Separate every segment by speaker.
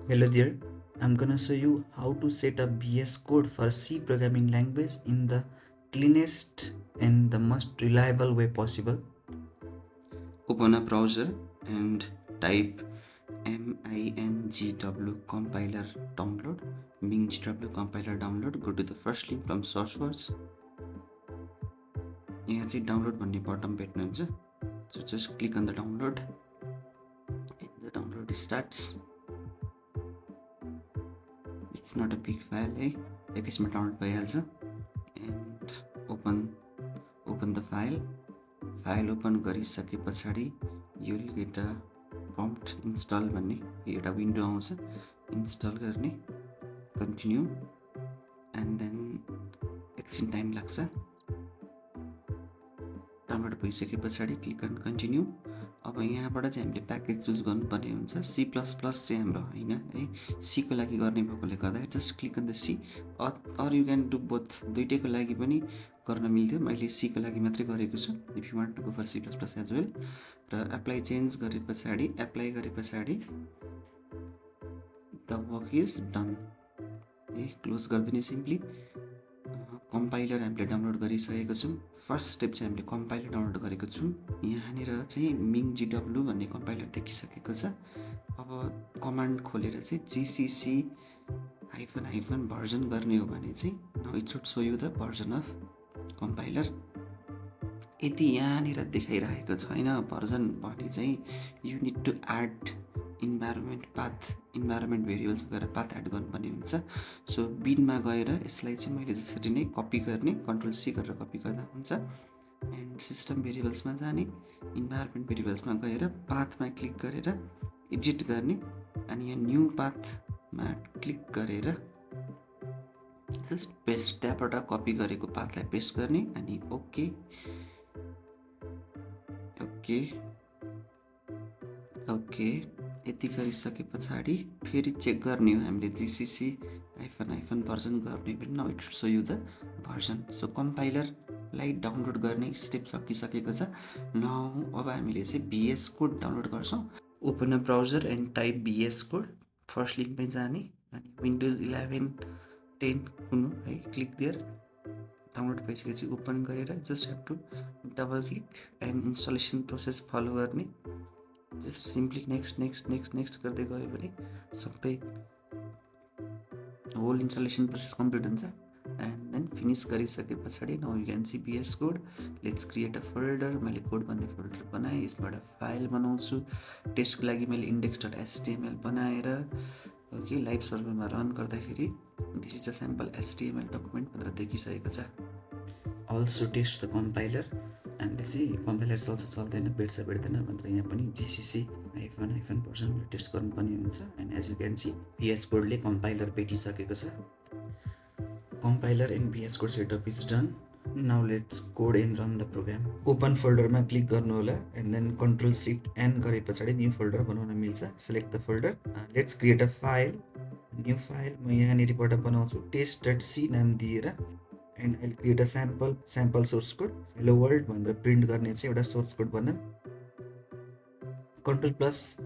Speaker 1: Hello there, I'm gonna show you how to set up VS Code for C programming language in the cleanest and the most reliable way possible. Open a browser and type mingw compiler download, mingw compiler download. Go to the first link from sourceforce. यहाँ चाहिँ download भन्ने button भेट्नुहुन्छ. So just click on the download and the download starts. It's not a big file, है एकैछिनमा download भइहाल्छ. And open the file open गरिसके पछाडि you will get a prompt install भन्ने एउटा विन्डो आउँछ. इन्स्टल गर्ने, कन्टिन्यू, and then एकछिन टाइम लाग्छ. डाउनलोड भइसके पछाडि क्लिक अन कन्टिन्यू. अब यहाँबाट चाहिँ हामीले प्याकेज चुज गर्नुपर्ने हुन्छ. C++ चाहिँ हाम्रो होइन है, C को लागि गर्ने भएकोले गर्दा just click on the C or you can do both. दुइटैको लागि पनि गर्न मिल्थ्यो. मैले C को लागि मात्रै गरेको छु. If you want to go for C++ as well. र एप्लाई चेन्ज गरे पछाडि the work is done. Close गरिदिने सिम्पली. कम्पाइलर हामीले डाउनलोड गरिसकेको छौँ. फर्स्ट स्टेप चाहिँ हामीले कम्पाइलर डाउनलोड गरेको छौँ. यहाँनिर चाहिँ mingw भन्ने कम्पाइलर देखिसकेको छ. अब कमान्ड खोलेर चाहिँ gcc -- भर्जन गर्ने हो भने चाहिँ now it should show you the version of compiler. यदि यहाँनिर देखाइरहेको छैन भर्जन भने चाहिँ you need to add environment variables गएर पाथ एड गर्नुपर्ने हुन्छ. सो बिनमा गएर यसलाई चाहिँ मैले जसरी नै कपी गर्ने, कन्ट्रोल C गरेर कपी गर्दा हुन्छ. एन्ड सिस्टम भेरिएबल्समा जाने, इन्भाइरोमेन्ट भेरिएबल्समा गएर पाथमा क्लिक गरेर एडिट गर्ने अनि यहाँ न्यू पाथमा क्लिक गरेर जस्ट पेस्ट, त्यहाँबाट कपी गरेको पाथलाई पेस्ट गर्ने अनि ओके यति गरिसके पछाडि फेरि चेक गर्ने हो हामीले gcc -- भर्जन गर्ने भने now it should show you the version. So कम्पाइलरलाई डाउनलोड गर्ने स्टेप सकिसकेको छ. नाउ अब हामीले चाहिँ VS कोड डाउनलोड गर्छौँ. Open a browser and type VS code. First लिङ्कमै जाने अनि विन्डोज 11 10 कुन है, क्लिक देयर. डाउनलोड भइसकेपछि ओपन गरेर just have to double click and installation process follow गर्ने. जस्ट सिम्पली नेक्स्ट गर्दै गयो भने सबै होल इन्स्टलेसन प्रोसेस कम्प्लिट हुन्छ. एन्ड देन फिनिस गरिसके पछाडि now you can see VS code. Let's create a folder. मैले कोड भन्ने फोल्डर बनाएँ. यसबाट फाइल बनाउँछु. टेस्टको लागि मैले index.html बनाएर ओके लाइभ सर्भरमा रन गर्दाखेरि this is a sample HTML document भनेर देखिसकेको छ. Also test the compiler. हामीले चाहिँ कम्पाइलर चल्दैन भेट्दैन भनेर यहाँ पनि gcc -- भर्जन टेस्ट गर्नुपर्ने हुन्छ. And as you can see VS कोडले कम्पाइलर भेटिसकेको छ. Compiler and VS code setup is done. Now let's code and run the program. Open फोल्डरमा क्लिक गर्नु होला and then control shift N गरे पछाडि न्यू फोल्डर बनाउन मिल्छ. Select the folder. Let's create a file, new file. म यहाँनिरबाट बनाउँछु test.c नाम दिएर. And I create a sample source code. Hello world भनेर प्रिन्ट गर्ने चाहिँ एउटा सोर्स कोड बनाऊँ. कन्ट्रोल प्लस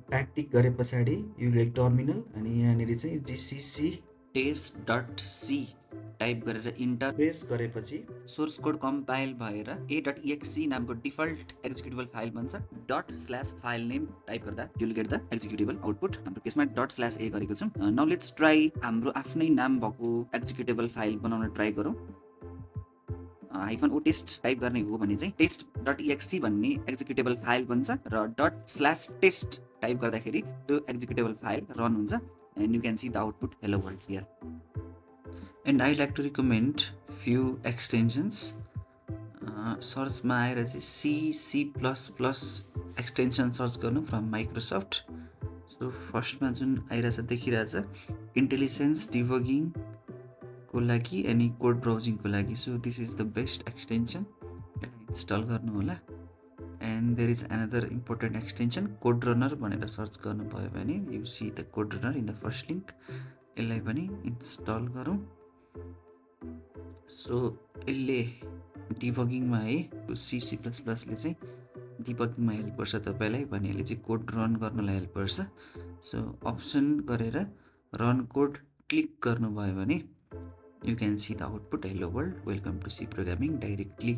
Speaker 1: ब्याक गरे पछाडि यु लाइक टर्मिनल अनि यहाँनिर चाहिँ gcc test.c टाइप गरेर इन्टर प्रेस गरेपछि सोर्स कोड कम्पाइल भएर a.exe नामको डिफल्ट एक्जिक्युटेबल फाइल बन्छ. ./फाइल नेम टाइप गर्दा you will get the executable output. हाम्रो केसमा ./a गरेको छौँ. नाउ लेट्स ट्राई हाम्रो आफ्नै नाम भएको एक्जिक्युटेबल फाइल बनाउन ट्राई गरौँ. -o टेस्ट टाइप गर्ने हो भने चाहिँ test.exe भन्ने एक्जिक्युटेबल फाइल बन्छ र ./test टाइप गर्दाखेरि त्यो एक्जिक्युटेबल फाइल रन हुन्छ. And you can see the output hello world here. And I like to recommend few extensions. सर्चमा आएर चाहिँ C++ एक्सटेन्सन सर्च गर्नु फ्रम माइक्रोसफ्ट. सो फर्स्टमा जुन आइरहेछ देखिरहेछ इन्टेलिजेन्स डिबगिङको लागि अनि कोड ब्राउजिङको लागि. So this is the best extension. Install गर्नु होला. And there is another important extension code runner भनेर सर्च गर्नुभयो भने you see the code runner in the first link. यसलाई पनि इन्स्टल गरौँ. सो यसले डिबगिङमा है C++ ले चाहिँ डिबगिङमा हेल्प गर्छ तपाईँलाई भने यसले चाहिँ कोड रन गर्नलाई हेल्प गर्छ. सो अप्सन गरेर रन कोड क्लिक गर्नुभयो भने you can see the output hello world welcome to C programming directly,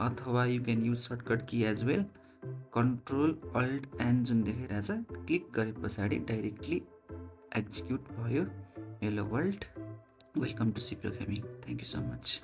Speaker 1: अथवा you can use shortcut key as well control alt N जुन देखाइरहेछ क्लिक गरे पछाडि डाइरेक्टली एक्जिक्युट भयो hello world welcome to C programming. Thank you so much.